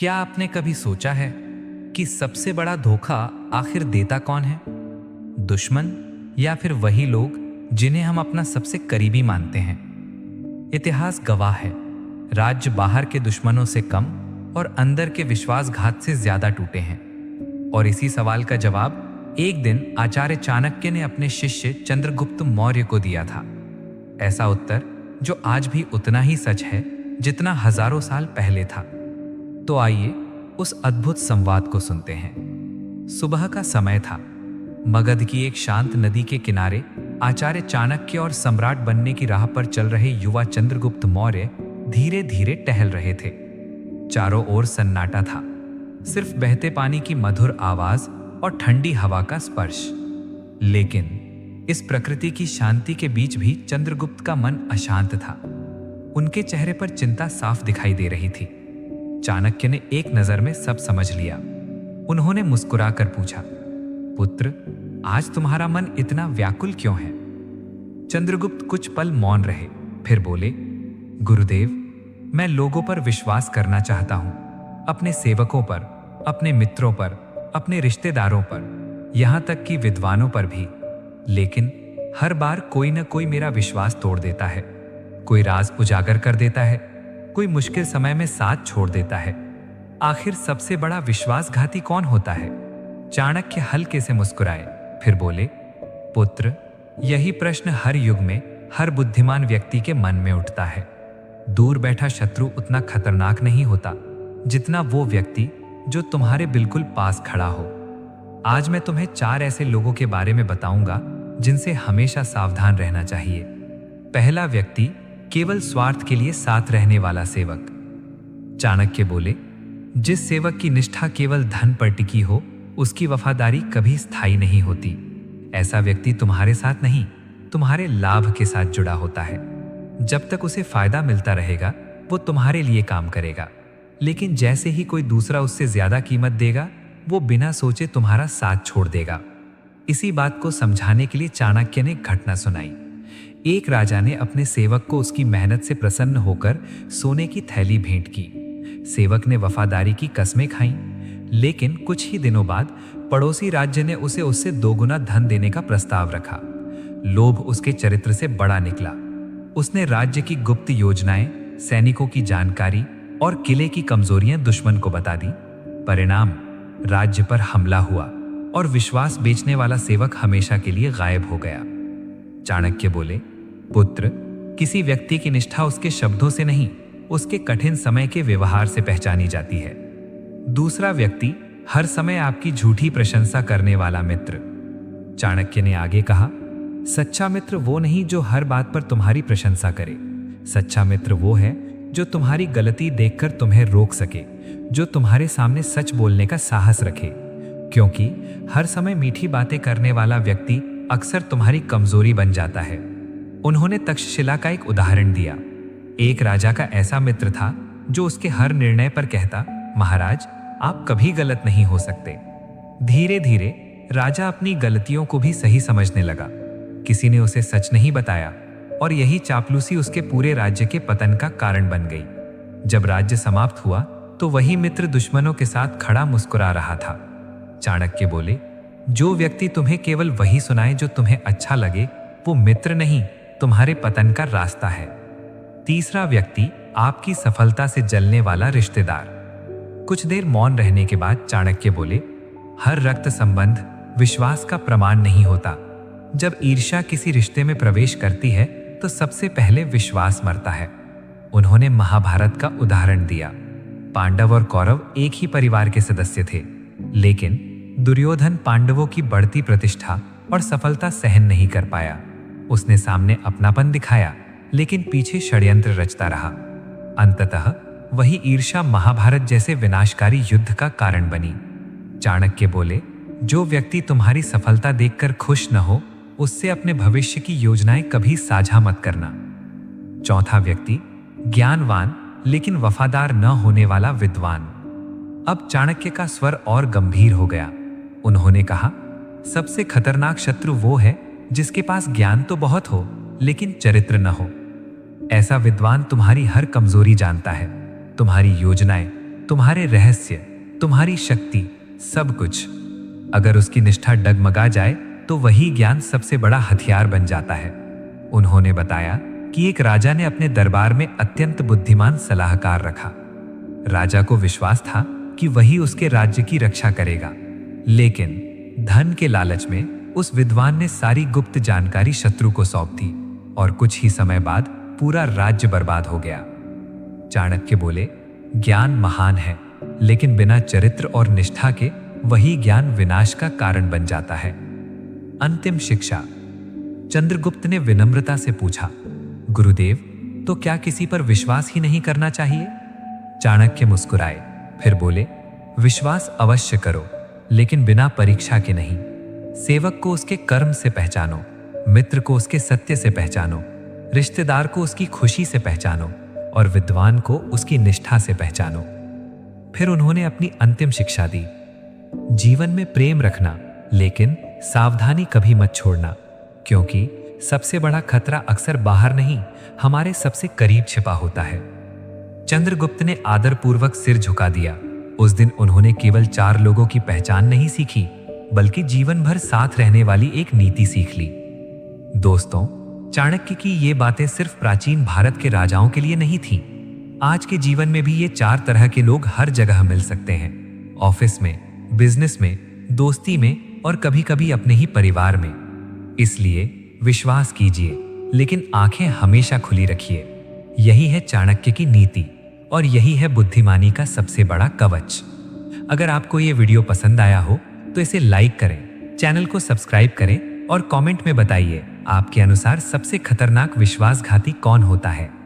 क्या आपने कभी सोचा है कि सबसे बड़ा धोखा आखिर देता कौन है? दुश्मन या फिर वही लोग जिन्हें हम अपना सबसे करीबी मानते हैं? इतिहास गवाह है, राज्य बाहर के दुश्मनों से कम और अंदर के विश्वासघात से ज्यादा टूटे हैं। और इसी सवाल का जवाब एक दिन आचार्य चाणक्य ने अपने शिष्य चंद्रगुप्त मौर्य को दिया था। ऐसा उत्तर जो आज भी उतना ही सच है जितना हजारों साल पहले था। तो आइए उस अद्भुत संवाद को सुनते हैं। सुबह का समय था। मगध की एक शांत नदी के किनारे आचार्य चाणक्य और सम्राट बनने की राह पर चल रहे युवा चंद्रगुप्त मौर्य धीरे धीरे टहल रहे थे। चारों ओर सन्नाटा था, सिर्फ बहते पानी की मधुर आवाज और ठंडी हवा का स्पर्श। लेकिन इस प्रकृति की शांति के बीच भी चंद्रगुप्त का मन अशांत था। उनके चेहरे पर चिंता साफ दिखाई दे रही थी। चाणक्य ने एक नजर में सब समझ लिया। उन्होंने मुस्कुराकर पूछा, पुत्र, आज तुम्हारा मन इतना व्याकुल क्यों है? चंद्रगुप्त कुछ पल मौन रहे, फिर बोले, गुरुदेव, मैं लोगों पर विश्वास करना चाहता हूं, अपने सेवकों पर, अपने मित्रों पर, अपने रिश्तेदारों पर, यहां तक कि विद्वानों पर भी। लेकिन हर बार कोई न कोई मेरा विश्वास तोड़ देता है। कोई राज उजागर कर देता है, कोई मुश्किल समय में साथ छोड़ देता है। आखिर सबसे बड़ा विश्वासघाती कौन होता है? चाणक्य हल्के से मुस्कुराए, फिर बोले, पुत्र, यही प्रश्न हर युग में हर बुद्धिमान व्यक्ति के मन में उठता है। दूर बैठा शत्रु उतना खतरनाक नहीं होता जितना वो व्यक्ति जो तुम्हारे बिल्कुल पास खड़ा हो। आज मैं तुम्हें 4 ऐसे लोगों के बारे में बताऊंगा जिनसे हमेशा सावधान रहना चाहिए। पहला व्यक्ति, केवल स्वार्थ के लिए साथ रहने वाला सेवक। चाणक्य बोले, जिस सेवक की निष्ठा केवल धन पर टिकी हो, उसकी वफादारी कभी स्थायी नहीं होती। ऐसा व्यक्ति तुम्हारे साथ नहीं, तुम्हारे लाभ के साथ जुड़ा होता है। जब तक उसे फायदा मिलता रहेगा, वो तुम्हारे लिए काम करेगा। लेकिन जैसे ही कोई दूसरा उससे ज्यादा कीमत देगा, वो बिना सोचे तुम्हारा साथ छोड़ देगा। इसी बात को समझाने के लिए चाणक्य ने घटना सुनाई। एक राजा ने अपने सेवक को उसकी मेहनत से प्रसन्न होकर सोने की थैली भेंट की। सेवक ने वफादारी की कस्में खाईं, लेकिन कुछ ही दिनों बाद पड़ोसी राज्य ने उसे उससे 2 गुना धन देने का प्रस्ताव रखा। लोभ उसके चरित्र से बड़ा निकला। उसने राज्य की गुप्त योजनाएं, सैनिकों की जानकारी और किले की कमजोरियां दुश्मन को बता दी। परिणाम, राज्य पर हमला हुआ और विश्वास बेचने वाला सेवक हमेशा के लिए गायब हो गया। चाणक्य बोले, पुत्र, किसी व्यक्ति की निष्ठा उसके शब्दों से नहीं, उसके कठिन समय के व्यवहार से पहचानी जाती है। दूसरा व्यक्ति, हर समय आपकी झूठी प्रशंसा करने वाला मित्र। चाणक्य ने आगे कहा, सच्चा मित्र वो नहीं जो हर बात पर तुम्हारी प्रशंसा करे। सच्चा मित्र वो है जो तुम्हारी गलती देखकर तुम्हें रोक सके, जो तुम्हारे सामने सच बोलने का साहस रखे। क्योंकि हर समय मीठी बातें करने वाला व्यक्ति अक्सर तुम्हारी कमजोरी बन जाता है। उन्होंने तक्षशिला का एक उदाहरण दिया। एक राजा का ऐसा मित्र था जो उसके हर निर्णय पर कहता, महाराज, आप कभी गलत नहीं हो सकते। धीरे धीरे राजा अपनी गलतियों को भी सही समझने लगा। किसी ने उसे सच नहीं बताया और यही चापलूसी उसके पूरे राज्य के पतन का कारण बन गई। जब राज्य समाप्त हुआ तो वही मित्र दुश्मनों के साथ खड़ा मुस्कुरा रहा था। चाणक्य बोले, जो व्यक्ति तुम्हें केवल वही सुनाए जो तुम्हें अच्छा लगे, वो मित्र नहीं, तुम्हारे पतन का रास्ता है। तीसरा व्यक्ति, आपकी सफलता से जलने वाला रिश्तेदार। कुछ देर मौन रहने के बाद चाणक्य बोले, हर रक्त संबंध विश्वास का प्रमाण नहीं होता। जब ईर्ष्या किसी रिश्ते में प्रवेश करती है तो सबसे पहले विश्वास मरता है। उन्होंने महाभारत का उदाहरण दिया। पांडव और कौरव एक ही परिवार के सदस्य थे, लेकिन दुर्योधन पांडवों की बढ़ती प्रतिष्ठा और सफलता सहन नहीं कर पाया। उसने सामने अपनापन दिखाया, लेकिन पीछे षड्यंत्र रचता रहा। अंततः वही ईर्ष्या महाभारत जैसे विनाशकारी युद्ध का कारण बनी। चाणक्य बोले, जो व्यक्ति तुम्हारी सफलता देखकर खुश न हो, उससे अपने भविष्य की योजनाएं कभी साझा मत करना। चौथा व्यक्ति, ज्ञानवान लेकिन वफादार न होने वाला विद्वान। अब चाणक्य का स्वर और गंभीर हो गया। उन्होंने कहा, सबसे खतरनाक शत्रु वो है जिसके पास ज्ञान तो बहुत हो लेकिन चरित्र न हो। ऐसा विद्वान तुम्हारी हर कमजोरी जानता है, तुम्हारी योजनाएं, तुम्हारे रहस्य, तुम्हारी शक्ति, सब कुछ। अगर उसकी निष्ठा डगमगा जाए तो वही ज्ञान सबसे बड़ा हथियार बन जाता है। उन्होंने बताया कि एक राजा ने अपने दरबार में अत्यंत बुद्धिमान सलाहकार रखा। राजा को विश्वास था कि वही उसके राज्य की रक्षा करेगा, लेकिन धन के लालच में उस विद्वान ने सारी गुप्त जानकारी शत्रु को सौंप दी और कुछ ही समय बाद पूरा राज्य बर्बाद हो गया। चाणक्य बोले, ज्ञान महान है, लेकिन बिना चरित्र और निष्ठा के वही ज्ञान विनाश का कारण बन जाता है। अंतिम शिक्षा। चंद्रगुप्त ने विनम्रता से पूछा, गुरुदेव, तो क्या किसी पर विश्वास ही नहीं करना चाहिए? चाणक्य मुस्कुराए, फिर बोले, विश्वास अवश्य करो, लेकिन बिना परीक्षा के नहीं। सेवक को उसके कर्म से पहचानो, मित्र को उसके सत्य से पहचानो, रिश्तेदार को उसकी खुशी से पहचानो और विद्वान को उसकी निष्ठा से पहचानो। फिर उन्होंने अपनी अंतिम शिक्षा दी, जीवन में प्रेम रखना, लेकिन सावधानी कभी मत छोड़ना, क्योंकि सबसे बड़ा खतरा अक्सर बाहर नहीं, हमारे सबसे करीब छिपा होता है। चंद्रगुप्त ने आदरपूर्वक सिर झुका दिया। उस दिन उन्होंने केवल 4 लोगों की पहचान नहीं सीखी, बल्कि जीवन भर साथ रहने वाली एक नीति सीख ली। दोस्तों, चाणक्य की ये बातें सिर्फ प्राचीन भारत के राजाओं के लिए नहीं थीं। आज के जीवन में भी ये 4 तरह के लोग हर जगह मिल सकते हैं, ऑफिस में, बिजनेस में, दोस्ती में और कभी-कभी अपने ही परिवार में। इसलिए विश्वास कीजिए, लेकिन आंखें हमेशा खुली रखिए। यही है चाणक्य की नीति और यही है बुद्धिमानी का सबसे बड़ा कवच। अगर आपको ये वीडियो पसंद आया हो तो इसे लाइक करें, चैनल को सब्सक्राइब करें और कमेंट में बताइए आपके अनुसार सबसे खतरनाक विश्वासघाती कौन होता है।